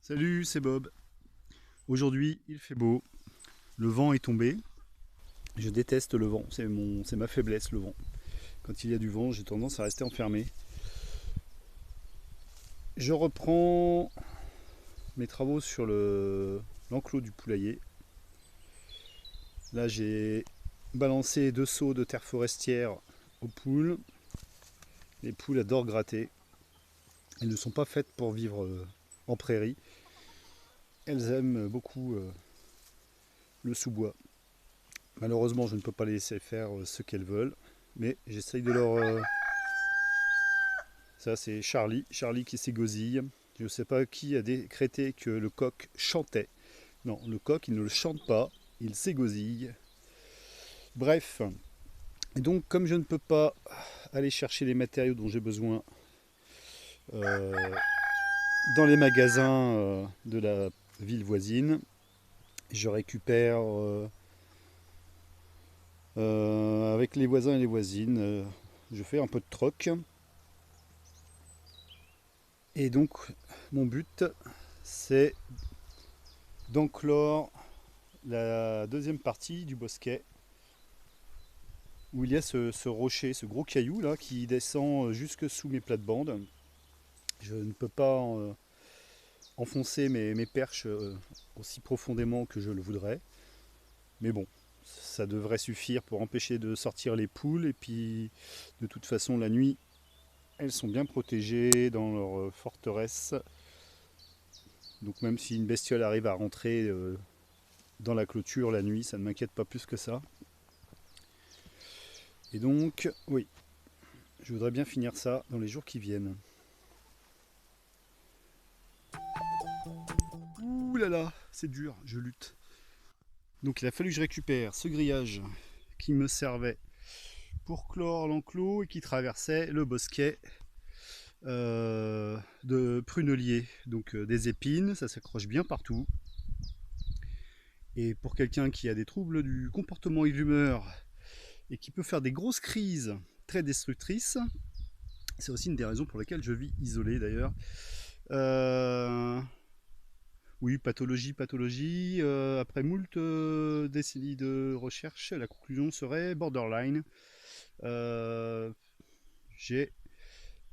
Salut, c'est Bob. Aujourd'hui, il fait beau. Le vent est tombé. Je déteste le vent. C'est ma faiblesse, le vent. Quand il y a du vent, j'ai tendance à rester enfermé. Je reprends mes travaux sur l'enclos du poulailler. Là, j'ai balancé 2 seaux de terre forestière aux poules. Les poules adorent gratter. Elles ne sont pas faites pour vivre en prairie. Elles aiment beaucoup le sous-bois. Malheureusement, je ne peux pas les laisser faire ce qu'elles veulent, mais j'essaye de leur... Ça, c'est Charlie qui s'égosille. Je ne sais pas qui a décrété que le coq chantait. Non, le coq, il ne le chante pas, il s'égosille. Bref, et donc comme je ne peux pas aller chercher les matériaux dont j'ai besoin euh, dans les magasins de la ville voisine, je récupère avec les voisins et les voisines. Je fais un peu de troc. Et donc, mon but, c'est d'enclore la deuxième partie du bosquet où il y a ce rocher, ce gros caillou là qui descend jusque sous mes plates-bandes. Je ne peux pas enfoncer mes perches aussi profondément que je le voudrais. Mais bon, ça devrait suffire pour empêcher de sortir les poules. Et puis, de toute façon, la nuit, elles sont bien protégées dans leur forteresse. Donc même si une bestiole arrive à rentrer dans la clôture la nuit, ça ne m'inquiète pas plus que ça. Et donc, oui, je voudrais bien finir ça dans les jours qui viennent. Ouh là là, c'est dur, je lutte. Donc il a fallu que je récupère ce grillage qui me servait pour clore l'enclos et qui traversait le bosquet de prunelier. Donc des épines, ça s'accroche bien partout. Et pour quelqu'un qui a des troubles du comportement et de l'humeur et qui peut faire des grosses crises très destructrices, c'est aussi une des raisons pour lesquelles je vis isolé d'ailleurs. Oui, pathologie. Après moult décennies de recherche, la conclusion serait borderline. J'ai,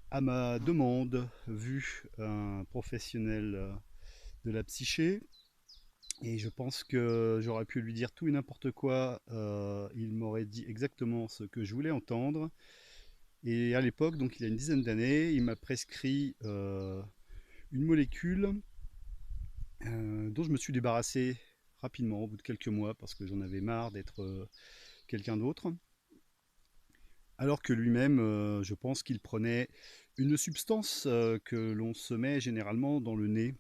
à ma demande, vu un professionnel de la psyché. Et je pense que j'aurais pu lui dire tout et n'importe quoi. Il m'aurait dit exactement ce que je voulais entendre. Et à l'époque, donc il y a une dizaine d'années, il m'a prescrit une molécule dont je me suis débarrassé rapidement au bout de quelques mois parce que j'en avais marre d'être quelqu'un d'autre. Alors que lui-même, je pense qu'il prenait une substance que l'on se met généralement dans le nez.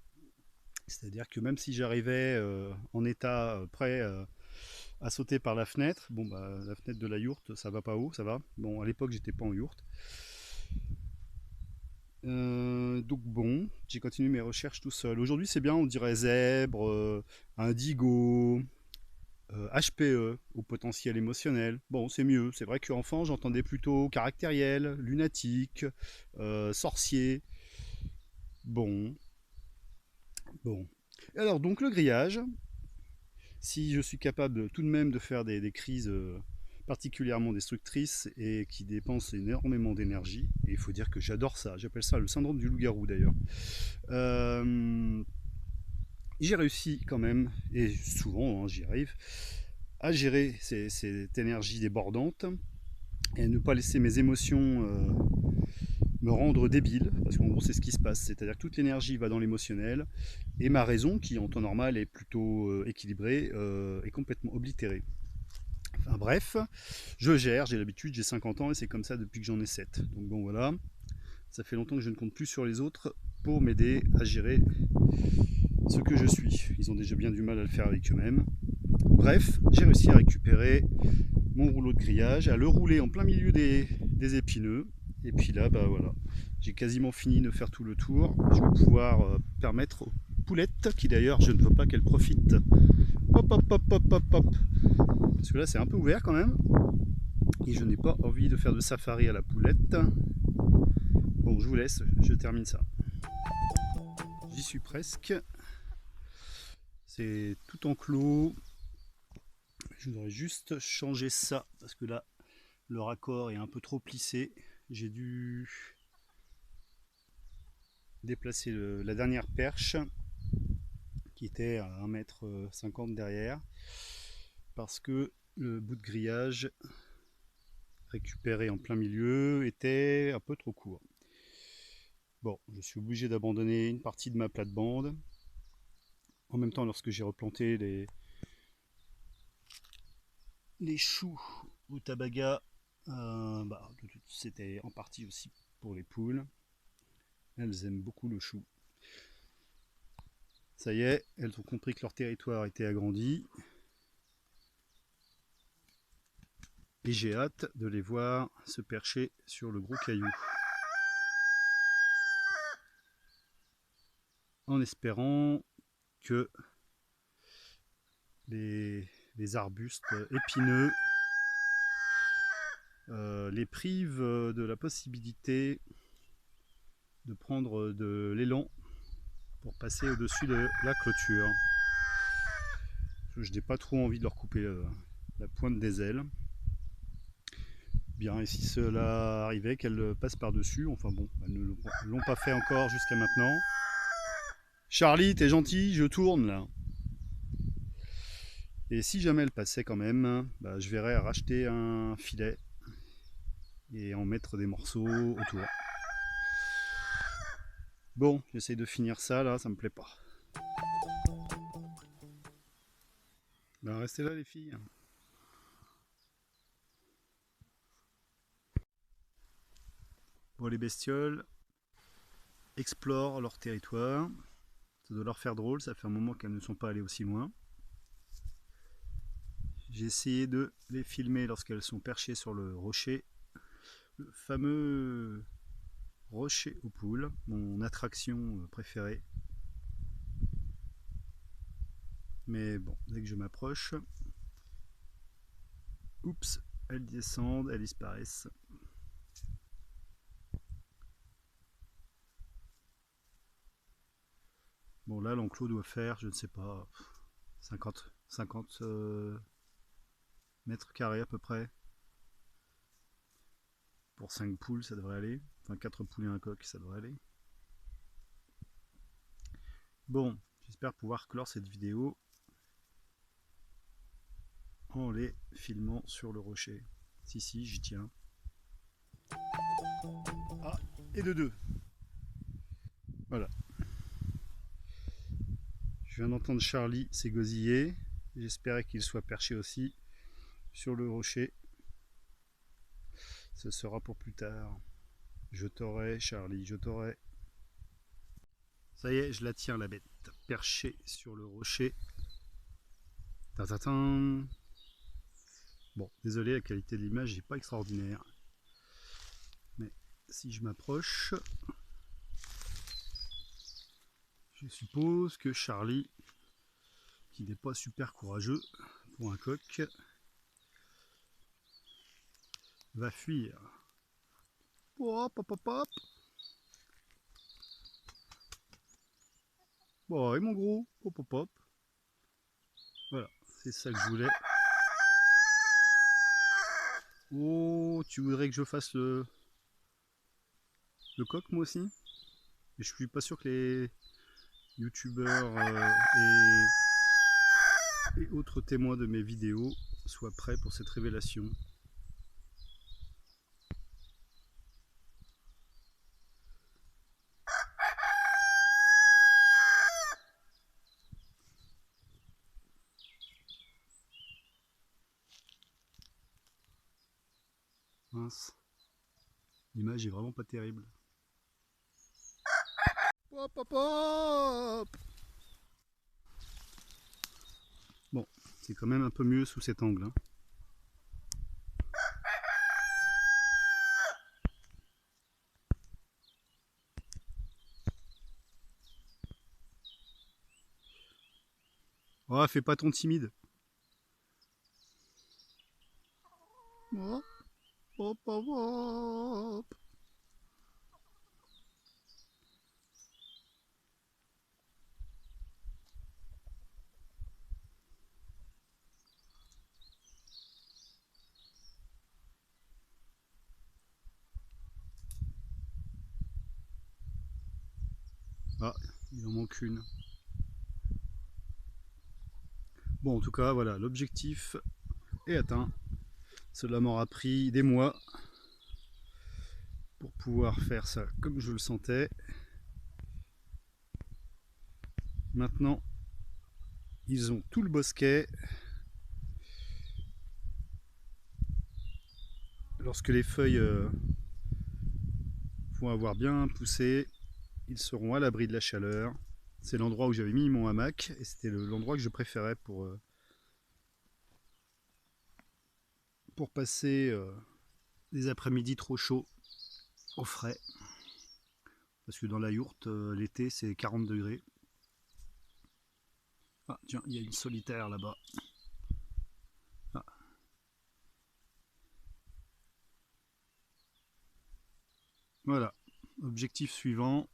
C'est-à-dire que même si j'arrivais en état prêt à sauter par la fenêtre, bon bah la fenêtre de la yourte, ça va pas haut, ça va. Bon, à l'époque j'étais pas en yourte. Donc bon, j'ai continué mes recherches tout seul. Aujourd'hui c'est bien, on dirait zèbre, indigo, HPE, au potentiel émotionnel. Bon, c'est mieux. C'est vrai qu'enfant j'entendais plutôt caractériel, lunatique, sorcier. Bon, bon. Alors donc le grillage, si je suis capable tout de même de faire des crises particulièrement destructrices et qui dépensent énormément d'énergie, et il faut dire que j'adore ça, j'appelle ça le syndrome du loup-garou d'ailleurs, euh, j'ai réussi quand même, et souvent hein, j'y arrive, à gérer cette énergie débordante et à ne pas laisser mes émotions me rendre débile, parce qu'en gros c'est ce qui se passe, c'est-à-dire que toute l'énergie va dans l'émotionnel, et ma raison, qui en temps normal est plutôt équilibrée, est complètement oblitérée. Enfin bref, je gère, j'ai l'habitude, j'ai 50 ans et c'est comme ça depuis que j'en ai 7. Donc bon voilà, ça fait longtemps que je ne compte plus sur les autres pour m'aider à gérer ce que je suis. Ils ont déjà bien du mal à le faire avec eux-mêmes. Bref, j'ai réussi à récupérer mon rouleau de grillage, à le rouler en plein milieu des épineux. Et puis là, bah voilà, j'ai quasiment fini de faire tout le tour. Je vais pouvoir permettre aux poulettes, qui d'ailleurs je ne veux pas qu'elles profitent. Hop hop hop hop hop hop. Parce que là c'est un peu ouvert quand même. Et je n'ai pas envie de faire de safari à la poulette. Bon, je vous laisse, je termine ça. J'y suis presque. C'est tout enclos. Je voudrais juste changer ça parce que là le raccord est un peu trop plissé. J'ai dû déplacer la dernière perche qui était à 1,50 m derrière parce que le bout de grillage récupéré en plein milieu était un peu trop court. Bon, je suis obligé d'abandonner une partie de ma plate-bande. En même temps, lorsque j'ai replanté les choux au tabaga, c'était en partie aussi pour les poules. Elles aiment beaucoup le chou. Ça y est, elles ont compris que leur territoire était agrandi. Et j'ai hâte de les voir se percher sur le gros caillou. En espérant que les arbustes épineux les privent de la possibilité de prendre de l'élan pour passer au-dessus de la clôture. Je n'ai pas trop envie de leur couper la pointe des ailes. Bien, et si cela arrivait, qu'elles passent par-dessus, enfin bon, elles ne l'ont pas fait encore jusqu'à maintenant. Charlie, t'es gentil, je tourne là. Et si jamais elle passait quand même, bah, je verrais racheter un filet et en mettre des morceaux autour. Bon, j'essaye de finir ça là, ça me plaît pas. Bah, restez là les filles. Bon, les bestioles explorent leur territoire. Ça doit leur faire drôle, ça fait un moment qu'elles ne sont pas allées aussi loin. J'ai essayé de les filmer lorsqu'elles sont perchées sur le rocher, le fameux rocher aux poules, mon attraction préférée. Mais bon, dès que je m'approche, oups, elles descendent, elles disparaissent. Bon, là, l'enclos doit faire, je ne sais pas, 50 mètres carrés à peu près. Pour 5 poules, ça devrait aller. Enfin, 4 poules et un coq, ça devrait aller. Bon, j'espère pouvoir clore cette vidéo en les filmant sur le rocher. Si, j'y tiens. Ah, et de deux. Voilà. Je viens d'entendre Charlie s'égosiller. J'espérais qu'il soit perché aussi sur le rocher. Ce sera pour plus tard. Je t'aurai, Charlie, je t'aurai. Ça y est, je la tiens la bête, perchée sur le rocher. Ta-ta-tan. Bon, désolé, la qualité de l'image n'est pas extraordinaire. Mais si je m'approche, je suppose que Charlie, qui n'est pas super courageux pour un coq, va fuir. Hop, hop, hop, hop. Bon, et mon gros, hop, hop, hop. Voilà, c'est ça que je voulais. Oh, tu voudrais que je fasse le coq moi aussi? Mais je suis pas sûr que les youtubeurs et autres témoins de mes vidéos soient prêts pour cette révélation. Mince, l'image est vraiment pas terrible. Hop, hop, hop. Bon, c'est quand même un peu mieux sous cet angle. Hein. Oh, fais pas ton timide. Hop, hop, hop, hop. Ah, il en manque une. Bon, en tout cas, voilà, l'objectif est atteint. Cela m'aura pris des mois pour pouvoir faire ça comme je le sentais. Maintenant, ils ont tout le bosquet. Lorsque les feuilles vont avoir bien poussé, ils seront à l'abri de la chaleur. C'est l'endroit où j'avais mis mon hamac et c'était l'endroit que je préférais pour passer des après-midi trop chauds au frais. Parce que dans la yourte, l'été, c'est 40 degrés. Ah, tiens, il y a une solitaire là-bas. Ah. Voilà, objectif suivant,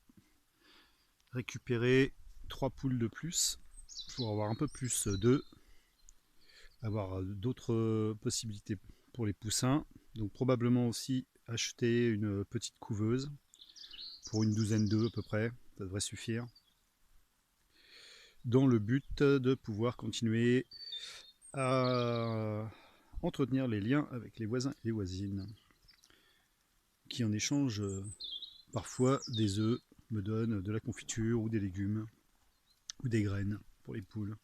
récupérer 3 poules de plus pour avoir un peu plus d'œufs, avoir d'autres possibilités pour les poussins. Donc probablement aussi acheter une petite couveuse pour une douzaine d'œufs à peu près, ça devrait suffire. Dans le but de pouvoir continuer à entretenir les liens avec les voisins et les voisines, qui en échange parfois des œufs me donnent de la confiture ou des légumes ou des graines pour les poules.